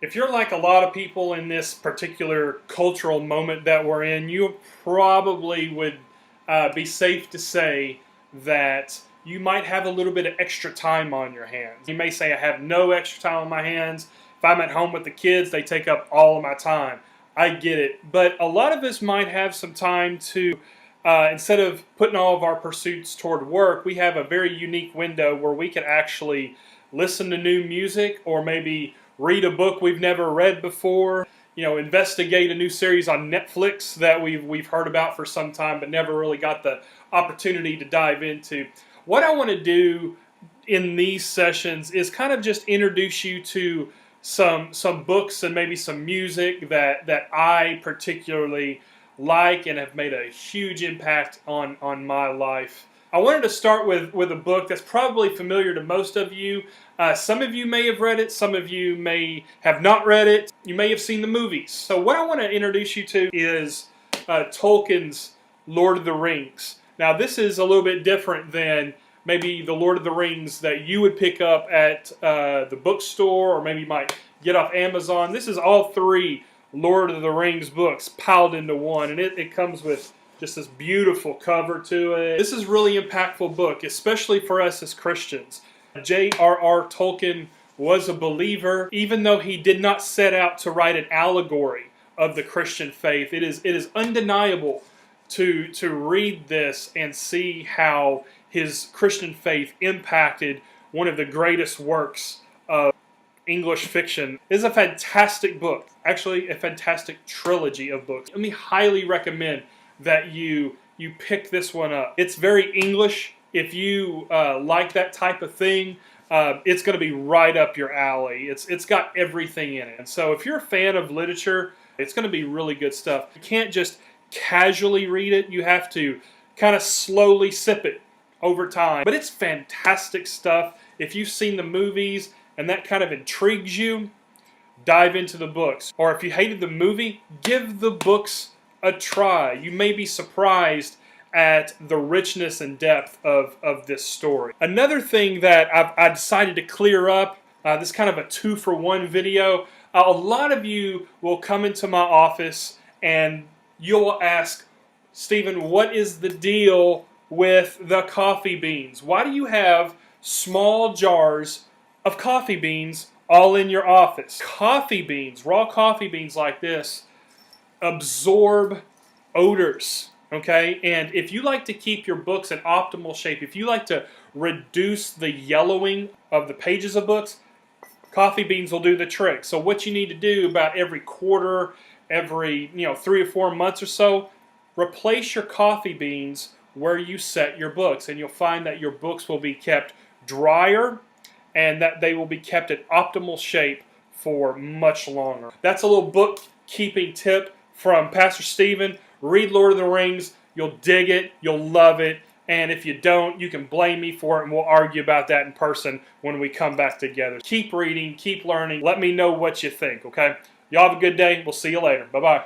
If you're like a lot of people in this particular cultural moment that we're in, you probably would be safe to say that you might have a little bit of extra time on your hands. You may say, I have no extra time on my hands. If I'm at home with the kids, they take up all of my time. I get it. But a lot of us might have some time to, instead of putting all of our pursuits toward work, we have a very unique window where we can actually listen to new music, or maybe read a book we've never read before, investigate a new series on Netflix that we've heard about for some time but never really got the opportunity to dive into. What I want to do in these sessions is kind of just introduce you to some books and maybe some music that I particularly like and have made a huge impact on my life. I wanted to start with a book that's probably familiar to most of you. Some of you may have read it, some of you may have not read it. You may have seen the movies. So what I want to introduce you to is Tolkien's Lord of the Rings. Now this is a little bit different than maybe the Lord of the Rings that you would pick up at the bookstore, or maybe you might get off Amazon. This is all three Lord of the Rings books piled into one, and it comes with just this beautiful cover to it. This is a really impactful book, especially for us as Christians. J.R.R. Tolkien was a believer, even though he did not set out to write an allegory of the Christian faith. It is undeniable to read this and see how his Christian faith impacted one of the greatest works of English fiction. It is a fantastic book, actually a fantastic trilogy of books. Let me highly recommend that you pick this one up. It's very English. If you like that type of thing, it's going to be right up your alley. It's got everything in it. And so if you're a fan of literature, it's going to be really good stuff. You can't just casually read it. You have to kind of slowly sip it over time. But it's fantastic stuff. If you've seen the movies and that kind of intrigues you, dive into the books. Or if you hated the movie, give the books a try. You may be surprised at the richness and depth of this story. Another thing that I decided to clear up, this is kind of a 2-for-1 video. A lot of you will come into my office and you'll ask, Stephen, what is the deal with the coffee beans? Why do you have small jars of coffee beans all in your office? Coffee beans, raw coffee beans like this, absorb odors, okay? And if you like to keep your books in optimal shape, if you like to reduce the yellowing of the pages of books, coffee beans will do the trick. So what you need to do about every quarter, every 3 or 4 months or so, replace your coffee beans where you set your books, and you'll find that your books will be kept drier and that they will be kept in optimal shape for much longer. That's a little bookkeeping tip from Pastor Stephen. Read Lord of the Rings. You'll dig it. You'll love it. And if you don't, you can blame me for it, and we'll argue about that in person when we come back together. Keep reading. Keep learning. Let me know what you think, okay? Y'all have a good day. We'll see you later. Bye-bye.